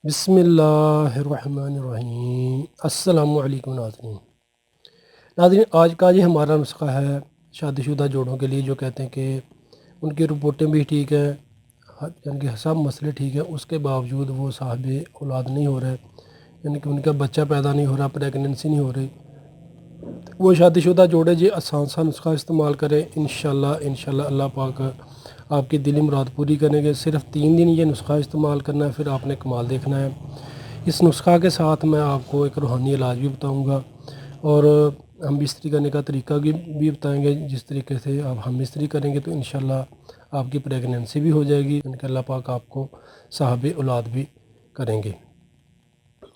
بسم اللہ الرحمن الرحیم۔ السلام علیکم ناظرین، آج کا یہ ہمارا نسخہ ہے شادی شدہ جوڑوں کے لیے جو کہتے ہیں کہ ان کی رپورٹیں بھی ٹھیک ہیں، یعنی کہ سب مسئلے ٹھیک ہیں، اس کے باوجود وہ صاحب اولاد نہیں ہو رہے، یعنی کہ ان کا بچہ پیدا نہیں ہو رہا، پریگننسی نہیں ہو رہی۔ وہ شادی شدہ جوڑے جی آسان سا نسخہ استعمال کریں، انشاءاللہ اللہ پاک آپ کی دلی مراد پوری کریں گے۔ صرف 3 دن یہ نسخہ استعمال کرنا ہے، پھر آپ نے کمال دیکھنا ہے۔ اس نسخہ کے ساتھ میں آپ کو ایک روحانی علاج بھی بتاؤں گا، اور ہم بستری کرنے کا طریقہ بھی بتائیں گے۔ جس طریقے سے آپ ہم بستری کریں گے تو انشاءاللہ آپ کی پریگننسی بھی ہو جائے گی، یعنی کہ اللہ پاک آپ کو صاحب اولاد بھی کریں گے۔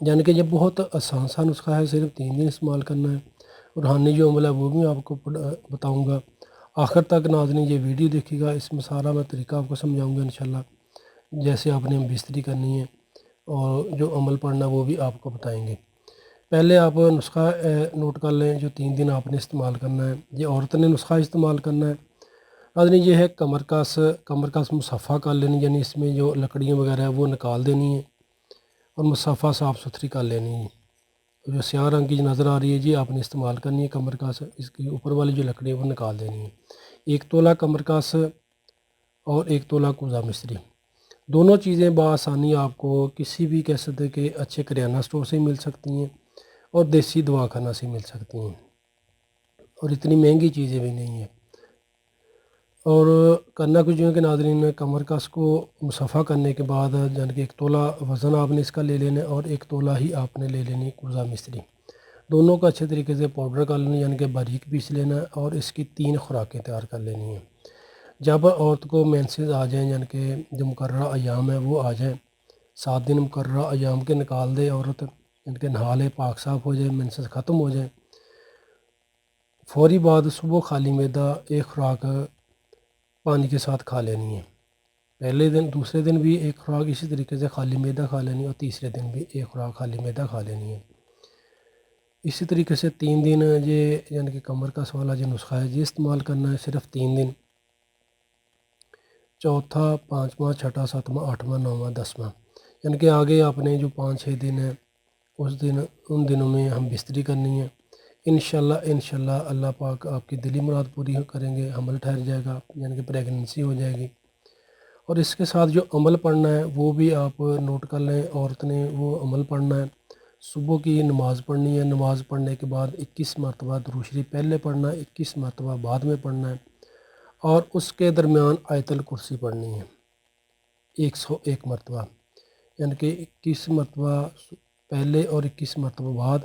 یعنی کہ یہ بہت آسان سا نسخہ ہے، صرف 3 دن استعمال کرنا ہے۔ روحانی جو عمل ہے وہ بھی آپ کو بتاؤں گا۔ آخر تک ناظرین یہ ویڈیو دیکھیے گا، اس میں سارا میں طریقہ آپ کو سمجھاؤں گا انشاءاللہ، جیسے آپ نے بستری کرنی ہے اور جو عمل پڑھنا وہ بھی آپ کو بتائیں گے۔ پہلے آپ نسخہ نوٹ کر لیں جو 3 دن آپ نے استعمال کرنا ہے۔ یہ عورت نے نسخہ استعمال کرنا ہے ناظرین، یہ ہے کمر کس مصفحہ کر لینی، یعنی اس میں جو لکڑیاں وغیرہ ہے وہ نکال دینی ہے اور مصفحہ صاف ستھری کر لینی ہے۔ جو سیاہ رنگ کی جو نظر آ رہی ہے جی آپ نے استعمال کرنی ہے کمر کس، اس کی اوپر والی جو لکڑی ہے وہ نکال دینی ہے۔ 1 تولہ کمر کس اور 1 تولہ کوزہ مستری، دونوں چیزیں بآسانی آپ کو کسی بھی کہہ سکتے کہ اچھے کریانہ سٹور سے مل سکتی ہیں اور دیسی دواخانہ سے مل سکتی ہیں، اور اتنی مہنگی چیزیں بھی نہیں ہیں۔ اور کرنا کچھ یوں کہ ناظرین، کمر کس کو مصفحہ کرنے کے بعد یعنی کہ 1 تولہ وزن آپ نے اس کا لے لینا ہے اور 1 تولہ ہی آپ نے لے لینی کوزہ مستری، دونوں کا اچھے طریقے سے پاؤڈر کر لینا، یعنی کہ باریک پیس لینا ہے اور اس کی 3 خوراکیں تیار کر لینی ہیں۔ جب عورت کو مینسز آ جائیں، یعنی کہ جو مقررہ ایام ہے وہ آ جائیں، 7 دن مقررہ ایام کے نکال دے عورت، یعنی کہ نہا لے، پاک صاف ہو جائے، مینسز ختم ہو جائیں، فوری بعد صبح خالی معدہ 1 خوراک پانی کے ساتھ کھا لینی ہے۔ پہلے دن دوسرے دن بھی 1 خوراک اسی طریقے سے خالی معدہ کھا لینی ہے، اور تیسرے دن بھی 1 خوراک خالی معدہ کھا لینی ہے۔ اسی طریقے سے 3 دن یہ یعنی کہ کمر کس والا جو نسخہ ہے یہ استعمال کرنا ہے، صرف 3 دن، چوتھا، 5واں، 6واں، 7واں، 8واں، 9واں، 10واں، یعنی کہ آگے آپ نے جو 5-6 دن ہے ان دنوں میں ہم بستری کرنی ہے۔ انشاءاللہ اللہ پاک آپ کی دلی مراد پوری کریں گے، حمل ٹھہر جائے گا، یعنی کہ پریگننسی ہو جائے گی۔ اور اس کے ساتھ جو عمل پڑھنا ہے وہ بھی آپ نوٹ کر لیں، عورت نے وہ عمل پڑھنا ہے۔ صبح کی نماز پڑھنی ہے، نماز پڑھنے کے بعد 21 مرتبہ درود شریف پہلے پڑھنا ہے، 21 مرتبہ بعد میں پڑھنا ہے، اور اس کے درمیان آیت الکرسی پڑھنی ہے 101 مرتبہ، یعنی کہ 21 مرتبہ پہلے اور 21 مرتبہ بعد،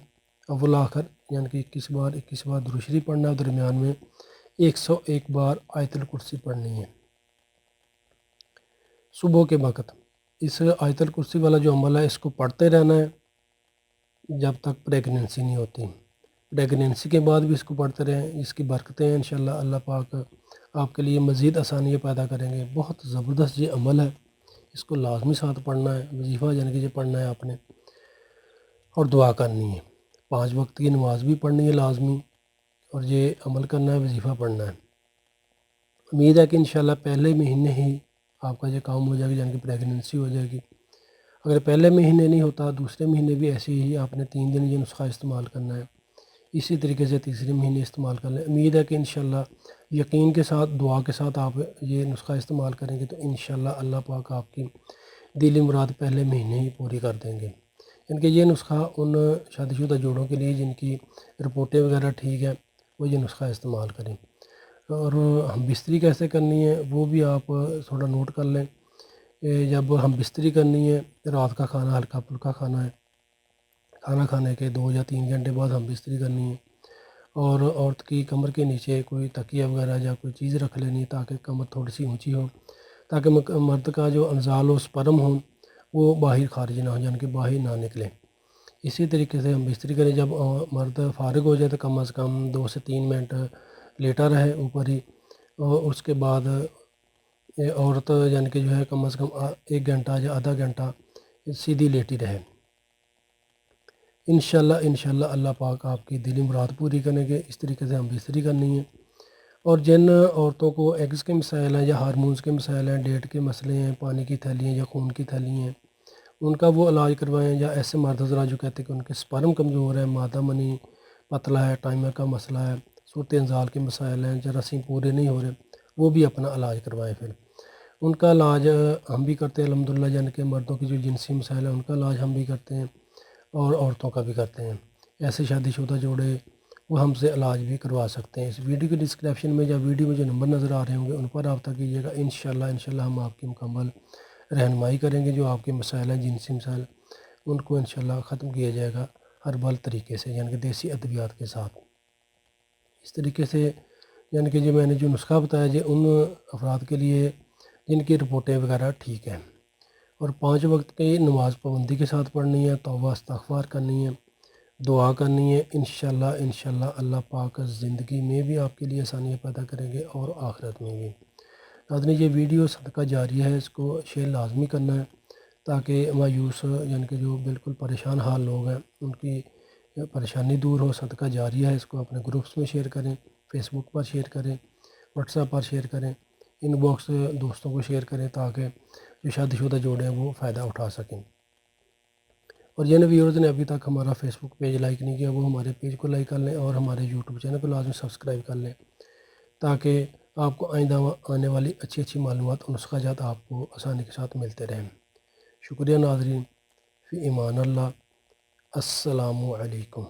اول آخر، یعنی کہ 21 بار درود شریف پڑھنا ہے، درمیان میں 101 بار آیت الکرسی پڑھنی ہے صبح کے وقت۔ اس آیت الکرسی والا جو عمل ہے اس کو پڑھتے رہنا ہے جب تک پریگننسی نہیں ہوتی۔ پریگننسی کے بعد بھی اس کو پڑھتے رہیں، اس کی برکتیں ہیں انشاءاللہ اللہ پاک آپ کے لیے مزید آسانیاں پیدا کریں گے۔ بہت زبردست یہ عمل ہے، اس کو لازمی ساتھ پڑھنا ہے، وظیفہ یعنی کہ یہ پڑھنا ہے آپ نے، اور دعا کرنی ہے، 5 وقت کی نماز بھی پڑھنی ہے لازمی، اور یہ عمل کرنا ہے، وظیفہ پڑھنا ہے۔ امید ہے کہ انشاءاللہ پہلے مہینے ہی آپ کا یہ کام ہو جائے گا، یعنی کہ پریگننسی ہو جائے گی۔ اگر پہلے مہینے نہیں ہوتا، دوسرے مہینے بھی ایسے ہی آپ نے 3 دن یہ نسخہ استعمال کرنا ہے، اسی طریقے سے تیسرے مہینے استعمال کر لیں۔ امید ہے کہ انشاءاللہ یقین کے ساتھ، دعا کے ساتھ آپ یہ نسخہ استعمال کریں گے تو انشاءاللہ اللہ پاک آپ کی دلی مراد پہلے مہینے ہی پوری کر دیں گے۔ یعنی کہ یہ نسخہ ان شادی شدہ جوڑوں کے لیے جن کی رپورٹیں وغیرہ ٹھیک ہے، وہ یہ نسخہ استعمال کریں۔ اور ہم بستری کیسے کرنی ہے وہ بھی آپ تھوڑا نوٹ کر لیں۔ جب ہم بستری کرنی ہے، رات کا کھانا ہلکا پھلکا کھانا ہے، کھانا کھانے کے 2 یا 3 گھنٹے بعد ہم بستری کرنی ہے، اور عورت کی کمر کے نیچے کوئی تکیہ وغیرہ یا کوئی چیز رکھ لینی ہے تاکہ کمر تھوڑی سی اونچی ہو، تاکہ مرد کا جو انزال و سپرم ہوں وہ باہر خارج نہ ہو، یعنی کہ باہر نہ نکلیں۔ اسی طریقے سے ہم بستری کریں، جب مرد فارغ ہو جائے تو کم از کم 2 سے 3 منٹ لیٹا رہے اوپر ہی، اور اس کے بعد عورت یعنی کہ جو ہے کم از کم 1 گھنٹہ یا آدھا گھنٹہ سیدھی لیٹی رہے۔ انشاءاللہ اللہ پاک آپ کی دلی مراد پوری کریں گے۔ اس طریقے سے ہم بستری کرنی ہے۔ اور جن عورتوں کو ایگز کے مسائل ہیں یا ہارمونز کے مسائل ہیں، ڈیٹ کے مسئلے ہیں، پانی کی تھیلی ہیں یا خون کی تھیلی ہیں، ان کا وہ علاج کروائیں، یا ایسے مرد حضرات جو کہتے ہیں کہ ان کے سپرم کمزور ہے، مادہ منی پتلا ہے، ٹائمر کا مسئلہ ہے، صورت انزال کے مسائل ہیں، جراثیم پورے نہیں ہو رہے، وہ بھی اپنا علاج کروائیں۔ پھر ان کا علاج ہم بھی کرتے ہیں الحمدللہ، یعنی کہ مردوں کی جو جنسی مسائل ہیں ان کا علاج ہم بھی کرتے ہیں اور عورتوں کا بھی کرتے ہیں۔ ایسے شادی شدہ جوڑے وہ ہم سے علاج بھی کروا سکتے ہیں۔ اس ویڈیو کی ڈسکرپشن میں یا ویڈیو میں جو نمبر نظر آ رہے ہوں گے ان پر رابطہ کیجیے گا۔ انشاءاللہ ہم آپ کی مکمل رہنمائی کریں گے۔ جو آپ کے مسائل ہیں جنسی مسائل، ان کو انشاءاللہ ختم کیا جائے گا ہربل طریقے سے، یعنی کہ دیسی ادویات کے ساتھ۔ اس طریقے سے یعنی کہ جو میں نے جو نسخہ بتایا جی ان افراد کے لیے جن کی رپورٹیں وغیرہ ٹھیک ہیں، اور 5 وقت کی نماز پابندی کے ساتھ پڑھنی ہے، توبہ استغفار کرنی ہے، دعا کرنی ہے۔ انشاءاللہ اللہ پاک زندگی میں بھی آپ کے لیے آسانیاں پیدا کریں گے اور آخرت میں بھی۔ ناظرین یہ ویڈیو صدقہ جاریہ ہے، اس کو شیئر لازمی کرنا ہے تاکہ مایوس یعنی کہ جو بالکل پریشان حال لوگ ہیں ان کی پریشانی دور ہو۔ صدقہ جاریہ ہے، اس کو اپنے گروپس میں شیئر کریں، فیس بک پر شیئر کریں، واٹس ایپ پر شیئر کریں، ان باکس دوستوں کو شیئر کریں تاکہ جو شادی شدہ جوڑے ہیں وہ فائدہ اٹھا سکیں۔ اور جن ویورز نے ابھی تک ہمارا فیس بک پیج لائک نہیں کیا وہ ہمارے پیج کو لائک کر لیں اور ہمارے یوٹیوب چینل کو لازمی سبسکرائب کر لیں تاکہ آپ کو آئندہ آنے والی اچھی معلومات اور نسخہ جات آپ کو آسانی کے ساتھ ملتے رہیں۔ شکریہ ناظرین، فی امان اللہ، السلام علیکم۔